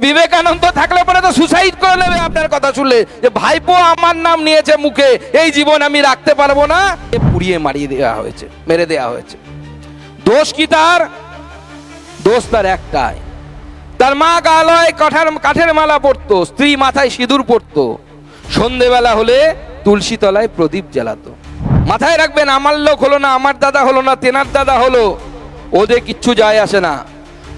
বিবেকানন্দ থাকলে পরে তো সুসাইড করে নেবে আপনার কথা শুনলে, যে ভাইপো আমার নাম নিয়েছে মুখে, এই জীবন আমি রাখতে পারবো না, পুড়িয়ে মারিয়ে দেওয়া হয়েছে, মেরে দেওয়া হয়েছে। দোষ কি তার? দোষ তার একটাই, তার মা গালয় কাঠের মালা পরতো, স্ত্রী মাথায় সিঁদুর পরতো, সন্ধেবেলা হলে তুলসী তলায় প্রদীপ জ্বালাতো। মাথায় রাখবেন, আমার লোক হলো না, আমার দাদা হলো না, তেনার দাদা হলো, ওদের কিচ্ছু যায় আসে না।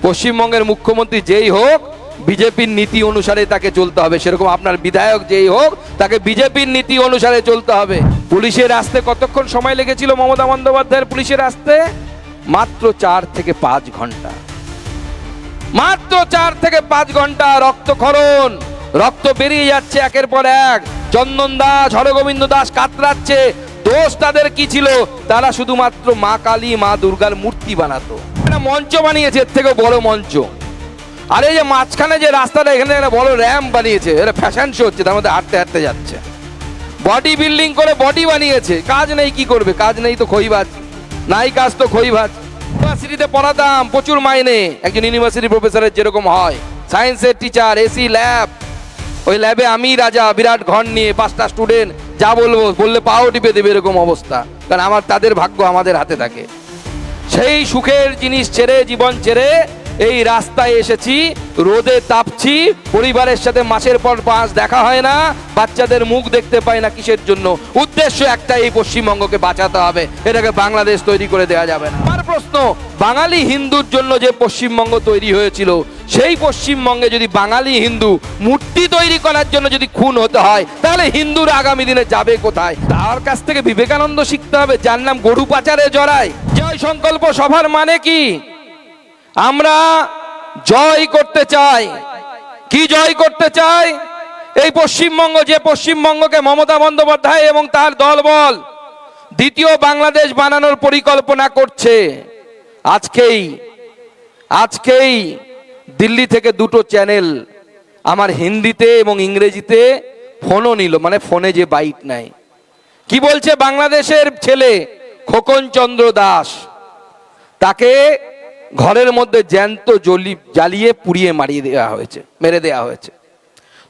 পশ্চিমবঙ্গের মুখ্যমন্ত্রী যেই হোক বিজেপির নীতি অনুসারে তাকে চলতে হবে, সেরকম আপনার বিধায়ক যেই হোক তাকে বিজেপির নীতি অনুসারে চলতে হবে। পুলিশের আসতে কতক্ষণ সময় লেগেছিল মমতা বন্দ্যোপাধ্যায়ের? পুলিশের আসতে মাত্র 4 থেকে 5 ঘন্টা, মাত্র 4 থেকে 5 ঘন্টা। রক্তক্ষরণ, রক্ত বেরিয়ে যাচ্ছে একের পর এক। চন্দন দাস, হরগোবিন্দ দাস কাতরাচ্ছে। দোষ তাদের কি ছিল? তারা শুধুমাত্র মা কালী, মা দুর্গার মূর্তি বানাতো। মঞ্চ বানিয়েছে, এর থেকে বড় মঞ্চ। আর এই যে মাঝখানে যে রাস্তাটা, এখানে একটা বড় র্যাম্প বানিয়েছে, এটা ফ্যাশন শো হচ্ছে, তার মধ্যে হাঁটতে হাঁটতে যাচ্ছে। বডি বিল্ডিং করে বডি বানিয়েছে, কাজ নেই, কি করবে? কাজ নেই তো খইবাজ, নাই কাজ তো খইবাজ। ইউনিভার্সিটিতে পড়াতাম, প্রচুর মাইনে, একজন ইউনিভার্সিটি প্রফেসরের যেরকম হয়, সায়েন্সের টিচার, এসি ল্যাব, ওই ল্যাবে আমি রাজা, বিরাট ঘর নিয়ে 5টা স্টুডেন্ট, যা বলবো বললে পাও টিপে দেবে, এরকম অবস্থা। কারণ আমার তাদের ভাগ্য আমাদের হাতে থাকে। সেই সুখের জিনিস ছেড়ে, জীবন ছেড়ে এই রাস্তায় এসেছি, রোদে তাপছি, পরিবারের সাথে মাসের পর মাস দেখা হয় না, বাচ্চাদের মুখ দেখতে পাই না। কিসের জন্য? উদ্দেশ্য একটা, এই পশ্চিমবঙ্গকে বাঁচাতে হবে, এটাকে বাংলাদেশ তৈরি করে দেওয়া যাবে না। আমার প্রশ্ন, বাঙালি হিন্দুর জন্য যে পশ্চিমবঙ্গ তৈরি হয়েছিল, সেই পশ্চিমবঙ্গে যদি বাঙালি হিন্দু মূর্তি তৈরি করার জন্য যদি খুন হতে হয়, তাহলে হিন্দুর আগামী দিনে যাবে কোথায়? তার কাছ থেকে বিবেকানন্দ শিখতে হবে, যার নাম গরু পাচারে জড়ায়। জয় সংকল্প সভার মানে কি? আমরা জয় করতে চাই। কি জয় করতে চাই? এই পশ্চিমবঙ্গ, যে পশ্চিমবঙ্গকে মমতা বন্দ্যোপাধ্যায় এবং তার দলবল দ্বিতীয় বাংলাদেশ বানানোর পরিকল্পনা করছে। আজকেই দিল্লি থেকে 2টো চ্যানেল আমার হিন্দিতে এবং ইংরেজিতে ফোনও নিল, মানে ফোনে যে বাইট নেয়। কি বলছে? বাংলাদেশের ছেলে খোকন চন্দ্র দাস, তাকে ঘরের মধ্যে জ্যান্ত জ্বালিয়ে পুড়িয়ে মারিয়ে দেওয়া হয়েছে, মেরে দেওয়া হয়েছে।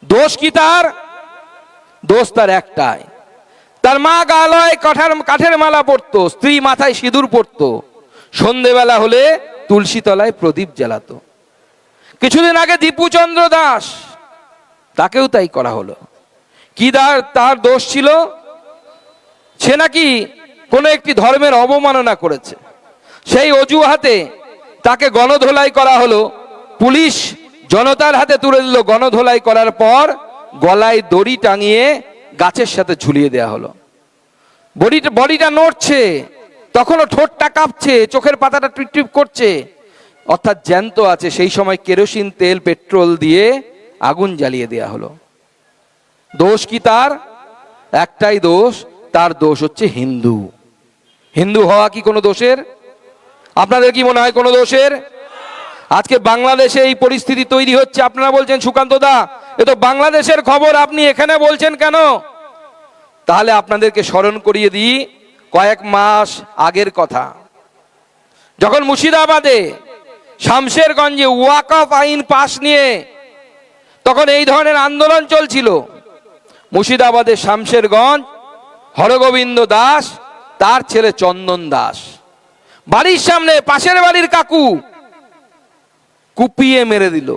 দোষ কি তার? দোষ তার একটাই, তার মা গালয় কাঠের মালা পরতো, স্ত্রী মাথায় সিঁদুর পরতো, সন্ধেবেলা হলে তুলসী তলায় প্রদীপ জ্বালাতো। কিছুদিন আগে দীপুচন্দ্র দাস, তাকেও তাই করা হলো। কি তার দোষ ছিল? সে নাকি কোনো একটি ধর্মের অবমাননা করেছে, সেই অজুহাতে তাকে গণধোলাই করা হলো। পুলিশ জনতার হাতে তুলে দিল। গণধোলাই করার পর গলায় দড়ি টাঙিয়ে গাছের সাথে ঝুলিয়ে দেওয়া হলো। বডিটা নড়ছে, তখনও ঠোঁটটা কাঁপছে, চোখের পাতাটা টিপটিপ করছে, অর্থাৎ জ্যান্ত আছে। সেই সময় কেরোসিন তেল, পেট্রোল দিয়ে আগুন জ্বালিয়ে দেওয়া হলো। দোষ কি তার? একটাই দোষ, তার দোষ হচ্ছে হিন্দু। হিন্দু হওয়া কি কোনো দোষের? আপনাদের কি মনে হয় কোনো দোষের? আজকে বাংলাদেশে এই পরিস্থিতি তৈরি হচ্ছে, আপনারা বলছেন সুকান্ত দা এ তো বাংলাদেশের খবর, আপনি এখানে বলছেন কেন? তাহলে আপনাদেরকে স্মরণ করিয়ে দিই কয়েক মাস আগের কথা, যখন মুর্শিদাবাদে শামশেরগঞ্জে ওয়াকফ আইন পাশ নিয়ে তখন এই ধরনের আন্দোলন চলছিল। মুর্শিদাবাদের শামশেরগঞ্জ, হরগোবিন্দ দাস, তার ছেলে চন্দন দাস, বাড়ির সামনে পাশের বাড়ির কাকু কুপিয়ে মেরে দিল।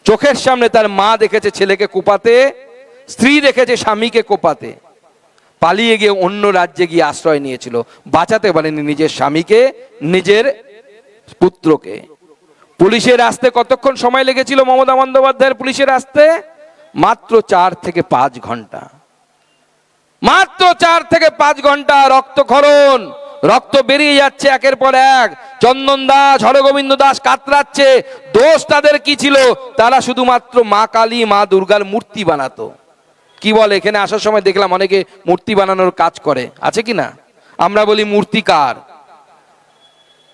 চোখের সামনে তার মা দেখেছে ছেলেকে কোপাতে, স্ত্রী দেখেছে স্বামীকে কোপাতে। পালিয়ে গিয়ে অন্য রাজ্যে গিয়ে আশ্রয় নিয়েছিল, বাঁচাতে পারেনি নিজের স্বামীকে, নিজের পুত্রকে। পুলিশের আসতে কতক্ষণ সময় লেগেছিল মমতা বন্দ্যোপাধ্যায়ের? পুলিশের আসতে মাত্র 4 থেকে 5 ঘন্টা, মাত্র 4 থেকে 5 ঘন্টা। রক্তক্ষরণ, রক্ত বেরিয়ে যাচ্ছে একের পর এক। চন্দন দাস, হরগোবিন্দ দাস কাতরাচ্ছে। দোষ তাদের কি ছিল? তারা শুধুমাত্র মা কালী, মা দুর্গার মূর্তি বানাতো। কি বলে, এখানে আসার সময় দেখলাম অনেকে মূর্তি বানানোর কাজ করে, আছে কি না? আমরা বলি মূর্তিকার,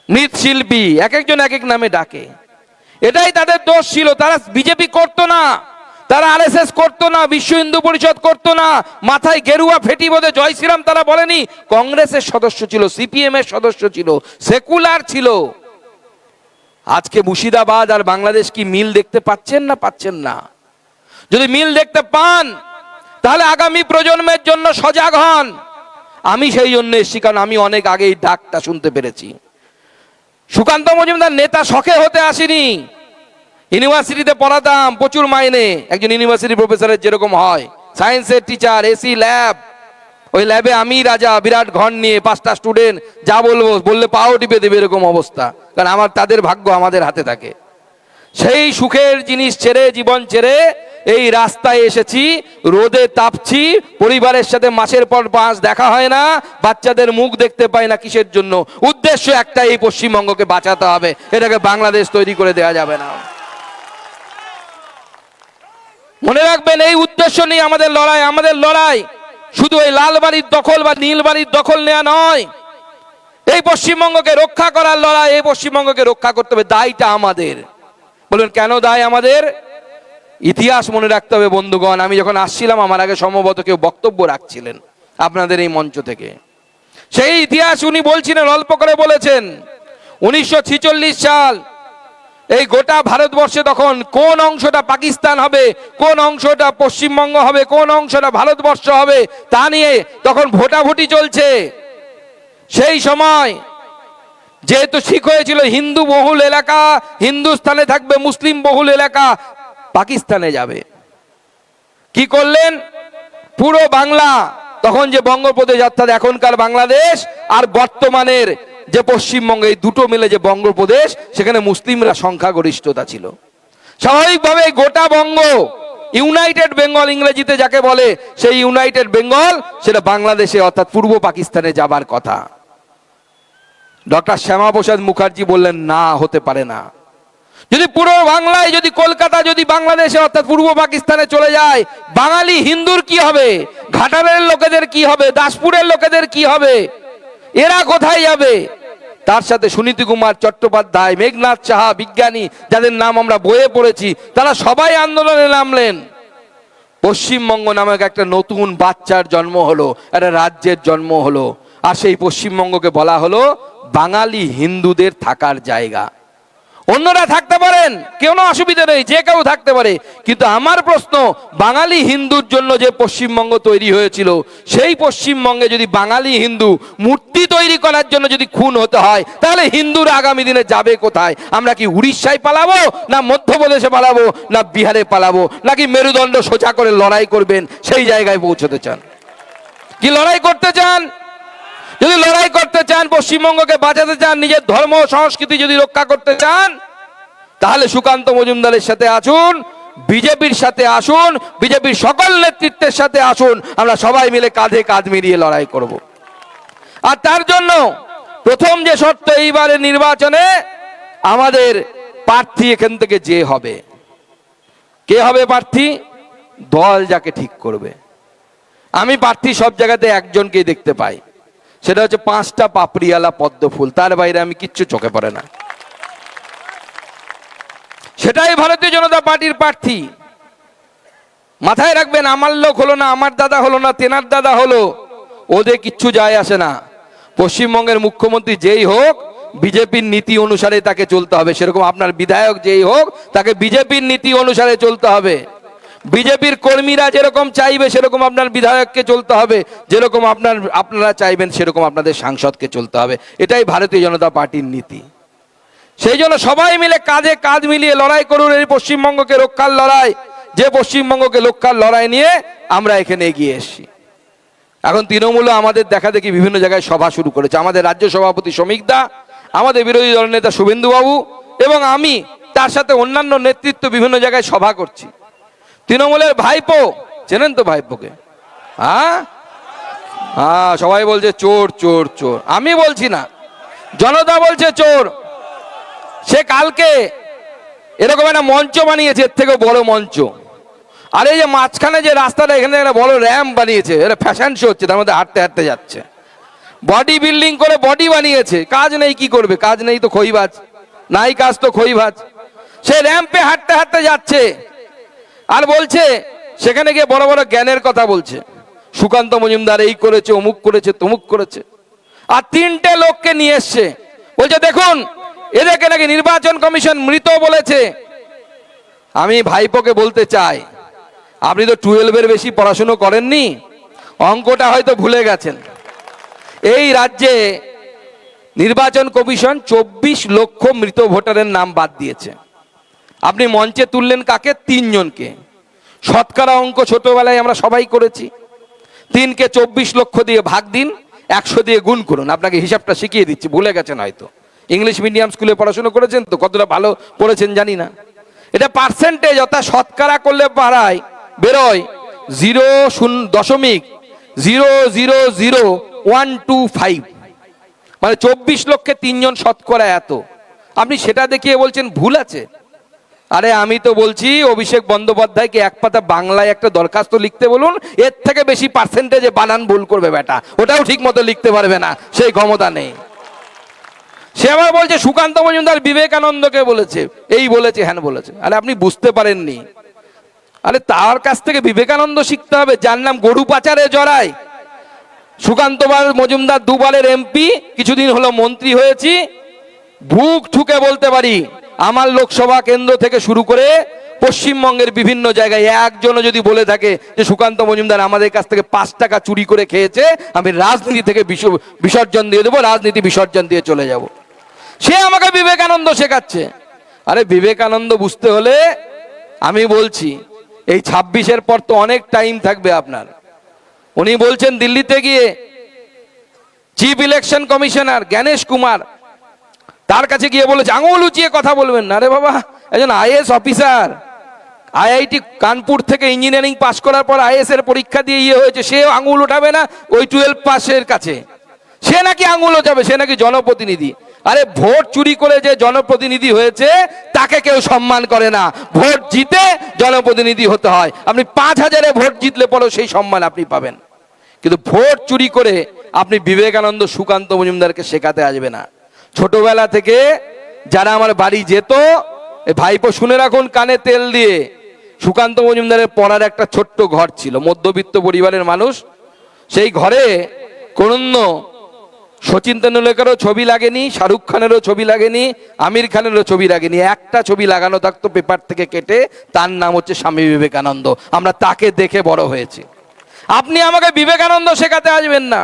মৃৎশিল্পী, এক একজন এক এক নামে ডাকে। এটাই তাদের দোষ ছিল। তারা বিজেপি করতো না, তারা আরএসএস করতো না, বিশ্ব হিন্দু পরিষদ করতো না, মাথায় গেরুয়া ফেটি বোধে জয় শ্রীরাম তারা বলেনি। কংগ্রেসের সদস্য ছিল, সিপিএম এর সদস্য ছিল, সেকুলার ছিল। আজকে মুর্শিদাবাদ আর বাংলাদেশ কি মিল দেখতে পাচ্ছেন না পাচ্ছেন না? যদি মিল দেখতে পান তাহলে আগামী প্রজন্মের জন্য সজাগ হন। আমি সেই জন্য এসেছি, কারণ আমি অনেক আগে এই ডাকটা শুনতে পেরেছি। সুকান্ত মজুমদার নেতা শখে হতে আসেনি। ইউনিভার্সিটিতে পড়াতাম, প্রচুর মাইনে, একজন ইউনিভার্সিটি প্রফেসরের যেরকম হয়, সায়েন্সের টিচার, এসি ল্যাব, ওই ল্যাবে আমি রাজা, বিরাট ঘর নিয়ে 5টা স্টুডেন্ট, যা বলবো বললে পাও টিপে দেবে, এরকম অবস্থা। কারণ আমার তাদের ভাগ্য আমাদের হাতে থাকে। সেই সুখের জিনিস ছেড়ে, জীবন ছেড়ে এই রাস্তায় এসেছি, রোদে তাপছি, পরিবারের সাথে মাসের পর মাস দেখা হয় না, বাচ্চাদের মুখ দেখতে পাই না। কিসের জন্য? উদ্দেশ্য একটা, এই পশ্চিমবঙ্গকে বাঁচাতে হবে, এটাকে বাংলাদেশ তৈরি করে দেওয়া যাবে না। মনে রাখবেন, এই উদ্দেশ্য নিয়ে আমাদের লড়াই। আমাদের লড়াই শুধু এই লাল বাড়ির দখল বা নীল বাড়ির দখল নেওয়া নয়, এই পশ্চিমবঙ্গকে রক্ষা করার লড়াই। এই পশ্চিমবঙ্গকে রক্ষা করতে হবে, দায়টা আমাদের। বলুন কেন দায় আমাদের? ইতিহাস মনে রাখতে হবে বন্ধুগণ। আমি যখন আসছিলাম, আমার আগে সম্ভবত কেউ বক্তব্য রাখছিলেন আপনাদের এই মঞ্চ থেকে, সেই ইতিহাস উনি বলছিলেন, অল্প করে বলেছেন। 1946 সাল, এই গোটা ভারতবর্ষে তখন কোন অংশটা পাকিস্তান হবে, কোন অংশটা পশ্চিমবঙ্গ হবে, কোন অংশটা ভারতবর্ষ হবে, তা নিয়ে তখন ভোটাভুটি চলছে। সেই সময় যেহেতু ঠিক হয়েছিল হিন্দু বহুল এলাকা হিন্দুস্তানে থাকবে, মুসলিম বহুল এলাকা পাকিস্তানে যাবে, কি করলেন? পুরো বাংলা, তখন যে বঙ্গপ্রদেশ অর্থাৎ এখনকার বাংলাদেশ আর বর্তমানের যে পশ্চিমবঙ্গ, এই দুটো মিলে যে বঙ্গপ্রদেশ, সেখানে মুসলিমরা সংখ্যাগরিষ্ঠতা ছিল। স্বাভাবিকভাবে গোটা বঙ্গ, ইউনাইটেড বেঙ্গল ইংরেজিতে যাকে বলে, সেই ইউনাইটেড বেঙ্গল সেটা বাংলাদেশে অর্থাৎ পূর্ব পাকিস্তানে যাবার কথা। ডক্টর শ্যামাপ্রসাদ মুখার্জি বললেন না, হতে পারে না। যদি পুরো বাংলায়, যদি কলকাতা যদি বাংলাদেশে অর্থাৎ পূর্ব পাকিস্তানে চলে যায়, বাঙালি হিন্দুর কি হবে? ঘাটালের লোকেদের কি হবে? দাসপুরের লোকেদের কি হবে? এরা কোথায় যাবে? তার সাথে সুনীতি কুমার চট্টোপাধ্যায়, মেঘনাথ সাহা, বিজ্ঞানী যাদের নাম আমরা বইয়ে পড়েছি, তারা সবাই আন্দোলনে নামলেন। পশ্চিমবঙ্গ নামক একটা নতুন বাচ্চার জন্ম হলো, একটা রাজ্যের জন্ম হলো। আর সেই পশ্চিমবঙ্গকে বলা হলো বাঙালি হিন্দুদের থাকার জায়গা। অন্যরা থাকতে পারেন, কেউ না, অসুবিধা নেই, যে কেউ থাকতে পারে। কিন্তু আমার প্রশ্ন, বাঙালি হিন্দুর জন্য যে পশ্চিমবঙ্গ তৈরি হয়েছিল, সেই পশ্চিমবঙ্গে যদি বাঙালি হিন্দু মূর্তি তৈরি করার জন্য যদি খুন হতে হয়, তাহলে হিন্দুরা আগামী দিনে যাবে কোথায়? আমরা কি উড়িষ্যায় পালাবো, না মধ্যপ্রদেশে পালাবো, না বিহারে পালাবো, নাকি মেরুদণ্ড সোজা করে লড়াই করবেন? সেই জায়গায় পৌঁছতে চান? কি লড়াই করতে চান? যদি লড়াই করতে চান, পশ্চিমবঙ্গকে বাঁচাতে চান, নিজের ধর্ম সংস্কৃতি যদি রক্ষা করতে চান, তাহলে সুকান্ত মজুমদারের সাথে আসুন, বিজেপির সাথে আসুন, বিজেপির সকল নেতৃত্বের সাথে আসুন, আমরা সবাই মিলে কাঁধে কাঁধ মিলিয়ে লড়াই করব। আর তার জন্য প্রথম যে শর্ত, এইবারে নির্বাচনে আমাদের প্রার্থী এখান থেকে যে হবে, কে হবে প্রার্থী? দল যাকে ঠিক করবে। আমি প্রার্থী সব জায়গাতে একজনকেই দেখতে পাই, সেটা হচ্ছে 5টা পাপড়িওয়ালা পদ্ম ফুল, তার বাইরে আমি কিচ্ছু চোখে পড়ে না। সেটাই ভারতীয় জনতা পার্টির প্রার্থী। মাথায় রাখবেন, আমার লোক হলো না, আমার দাদা হলো না, তেনার দাদা হলো, ওদের কিচ্ছু যায় আসে না। পশ্চিমবঙ্গের মুখ্যমন্ত্রী যেই হোক, বিজেপির নীতি অনুসারে তাকে চলতে হবে। সেরকম আপনার বিধায়ক যেই হোক, তাকে বিজেপির নীতি অনুসারে চলতে হবে। বিজেপির কর্মীরা যেরকম চাইবে সেরকম আপনার বিধায়ককে চলতে হবে, যেরকম আপনারা চাইবেন সেরকম আপনাদের সাংসদকে চলতে হবে। এটাই ভারতীয় জনতা পার্টির নীতি। সেই জন্য সবাই মিলে কাঁধে কাঁধ মিলিয়ে লড়াই করুন, এই পশ্চিমবঙ্গকে রক্ষার লড়াই। যে পশ্চিমবঙ্গকে রক্ষার লড়াই নিয়ে আমরা এখানে এগিয়ে এসেছি। এখন তৃণমূলও আমাদের দেখা দেখি বিভিন্ন জায়গায় সভা শুরু করেছে। আমাদের রাজ্য সভাপতি শ্রমিক দা, আমাদের বিরোধী দলনেতা শুভেন্দুবাবু এবং আমি, তার সাথে অন্যান্য নেতৃত্ব বিভিন্ন জায়গায় সভা করছি। তৃণমূলের ভাইপো, চেনেন তো ভাইপোকে? হ্যাঁ হ্যাঁ, সবাই বলছে চোর চোর চোর, আমি বলছি না, জনতা বলছে চোর। সে কালকে এরকম একটা মঞ্চ বানিয়েছে, এর থেকে বড় মঞ্চ। আর এই যে মাঝখানে যে রাস্তাটা, এখানে একটা বড় র্যাম্প বানিয়েছে, এটা ফ্যাশন শো হচ্ছে, তার মধ্যে হাঁটতে হাঁটতে যাচ্ছে। বডি বিল্ডিং করে বডি বানিয়েছে, কাজ নেই, কি করবে? কাজ নেই তো খইবাজ, নাই কাজ তো খইবাজ। সে র্যাম্পে হাঁটতে হাঁটতে যাচ্ছে আর বলছে, সেখানে গিয়ে বড় বড় জ্ঞানের কথা বলছে, সুকান্ত মজুমদার এই করেছে, অমুক করেছে, তমুক করেছে। আর 3টে লোককে নিয়ে এসছে, বলছে দেখুন এদেরকে নাকি নির্বাচন কমিশন মৃত বলেছে। আমি ভাইপোকে বলতে চাই, আপনি তো 12-এর বেশি পড়াশুনো করেননি, অঙ্কটা হয়তো ভুলে গেছেন। এই রাজ্যে নির্বাচন কমিশন 24 লক্ষ মৃত ভোটারের নাম বাদ দিয়েছে। আপনি মঞ্চে তুললেন কাকে? 3 জনকে। শতকরা অঙ্ক ছোটবেলায় আমরা সবাই করেছি। 3কে 24 লক্ষ দিয়ে ভাগ দিন, 100 দিয়ে গুণ করুন। আপনাকে হিসাবটা শিখিয়ে দিচ্ছি, ভুলে গেছেন হয়তো। ইংলিশ মিডিয়াম স্কুলে পড়াশোনা করেছেন তো, কতটা ভালো পড়েছেন জানি না। এটা পার্সেন্টেজ, অর্থাৎ শতকরা করলে পাড়ায় বেরোয় 0.0000125, মানে 24 লক্ষে 3 জন শতকরা এত। আপনি সেটা দেখিয়ে বলছেন ভুল আছে। আরে আমি তো বলছি অভিষেক বন্দ্যোপাধ্যায়কে এক পাতা বাংলায় একটা দরখাস্ত লিখতে বলুন, এর থেকে বেশি পার্সেন্টেজে বানান ভুল করবে বেটা, ওটাও ঠিক মতো লিখতে পারবে না, সেই ক্ষমতা নেই। সে আবার বলছে সুকান্ত মজুমদার বিবেকানন্দকে বলেছে, এই বলেছে হ্যান বলেছে। আরে আপনি বুঝতে পারেননি। আরে তার কাছ থেকে বিবেকানন্দ শিখতে হবে, যার নাম গরু পাচারে জড়ায়। সুকান্ত মজুমদার 2 বারের এমপি, কিছুদিন হলো মন্ত্রী হয়েছি। বুক ঠুকে বলতে পারি, আমার লোকসভা কেন্দ্র থেকে শুরু করে পশ্চিমবঙ্গের বিভিন্ন জায়গায় একজনও যদি বলে থাকে যে সুকান্ত মজুমদার আমাদের কাছ থেকে 5 টাকা চুরি করে খেয়েছে, আমি রাজনীতি থেকে বিসর্জন দিয়ে দেবো, রাজনীতি বিসর্জন দিয়ে চলে যাব। সে আমাকে বিবেকানন্দ শেখাচ্ছে। আরে বিবেকানন্দ বুঝতে হলে আমি বলছি এই 26-এর পর তো অনেক টাইম থাকবে আপনার। উনি বলছেন দিল্লিতে গিয়ে chief election commissioner Gyanesh Kumar, তার কাছে গিয়ে বলেছে আঙুল উঁচিয়ে কথা বলবেন না। আরে বাবা, একজন আইএএস অফিসার, আইআইটি কানপুর থেকে ইঞ্জিনিয়ারিং পাস করার পর আইএএস এর পরীক্ষা দিয়ে হয়েছে, সে আঙুল উঠাবে না ওই 12 পাসের কাছে? সে নাকি আঙুল উঠাবে, সে নাকি জনপ্রতিনিধি। আরে ভোট চুরি করে যে জনপ্রতিনিধি হয়েছে তাকে কেউ সম্মান করে না, ভোট জিতে জনপ্রতিনিধি হতে হয়। আপনি 5000-এ ভোট জিতলে পরেও সেই সম্মান আপনি পাবেন, কিন্তু ভোট চুরি করে আপনি বিবেকানন্দ সুকান্ত মজুমদারকে শেখাতে আসবে না। ছোটবেলা থেকে যারা আমার বাড়ি যেত, ভাইপো শুনে রাখুন কানে তেল দিয়ে, সুকান্ত মজুমদারের পড়ার একটা ছোট্ট ঘর ছিল, মধ্যবিত্ত পরিবারের মানুষ। সেই ঘরে কোন সচিন তেন্ডুলকারও ছবি লাগেনি, শাহরুখ খানেরও ছবি লাগেনি, আমির খানেরও ছবি লাগেনি। একটা ছবি লাগানো থাকতো পেপার থেকে কেটে, তার নাম হচ্ছে স্বামী বিবেকানন্দ। আমরা তাকে দেখে বড় হয়েছি। আপনি আমাকে বিবেকানন্দ শেখাতে আসবেন না।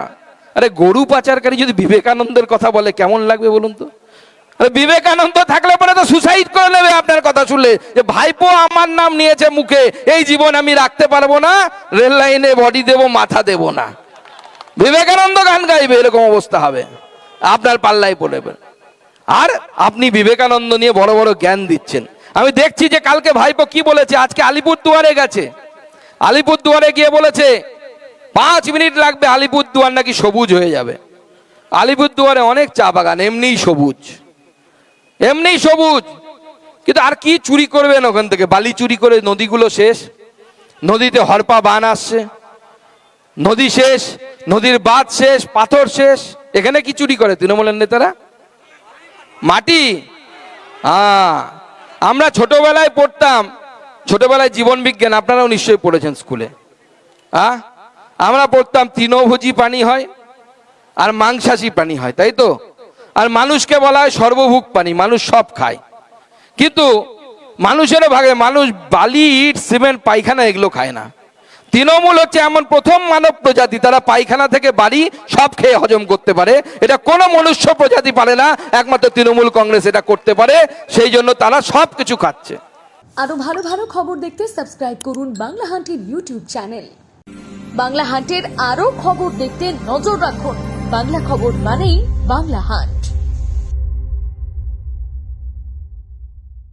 আরে গরু পাচারকারী যদি বিবেকানন্দের কথা বলে কেমন লাগবে বলুন তো? আরে বিবেকানন্দ থাকলে পরে তো সুসাইড করে নেবে আপনার কথা শুনলে, যে ভাইপো আমার নাম নিয়েছে মুখে, এই জীবন আমি রাখতে পারবো না, রেল লাইনে বডি দেব, মাথা দেব না। বিবেকানন্দ গান গাইবে, এরকম অবস্থা হবে, আপনার পাল্লায় পড়বে। আর আপনি বিবেকানন্দ নিয়ে বড় বড় জ্ঞান দিচ্ছেন। আমি দেখছি যে কালকে ভাইপো কি বলেছে, আজকে আলিপুরদুয়ারে গেছে, আলিপুরদুয়ারে গিয়ে বলেছে 5 মিনিট লাগবে, আলিপুরদুয়ার নাকি সবুজ হয়ে যাবে। আলিপুরদুয়ারে অনেক চা বাগান, এমনিই সবুজ, এমনিই সবুজ। কিন্তু আর কি চুরি করবেন ওখান থেকে? বালি চুরি করে নদীগুলো শেষ, নদীতে হরপা বান আসছে, নদী শেষ, নদীর বাঁধ শেষ, পাথর শেষ। এখানে কি চুরি করে তৃণমূলের নেতারা? মাটি। আমরা ছোটবেলায় পড়তাম, ছোটবেলায় জীবন বিজ্ঞান আপনারাও নিশ্চয়ই পড়েছেন স্কুলে। আমরা পড়তাম তৃণভোজী প্রাণী হয় আর মাংসাশী প্রাণী হয়, তাই তো? আর মানুষকে বলা হয় সর্বভুক প্রাণী, মানুষ সব খায়। কিন্তু মানুষেরও ভাগে, মানুষ বালি, ইট, সিমেন্ট, পায়খানা এগুলো খায় না। তৃণমূল হচ্ছে এমন প্রথম মানব প্রজাতি, তারা পায়খানা থেকে বাড়ি সব খেয়ে হজম করতে পারে। এটা কোনো মনুষ্য প্রজাতি পারে না, একমাত্র তৃণমূল কংগ্রেস এটা করতে পারে, সেই জন্য তারা সব কিছু খাচ্ছে। আরো ভালো ভালো খবর দেখতে সাবস্ক্রাইব করুন বাংলা হান্টের ইউটিউব চ্যানেল। বাংলা হান্টের আরো খবর দেখতে নজর রাখুন। বাংলা খবর মানেই বাংলা হান্ট।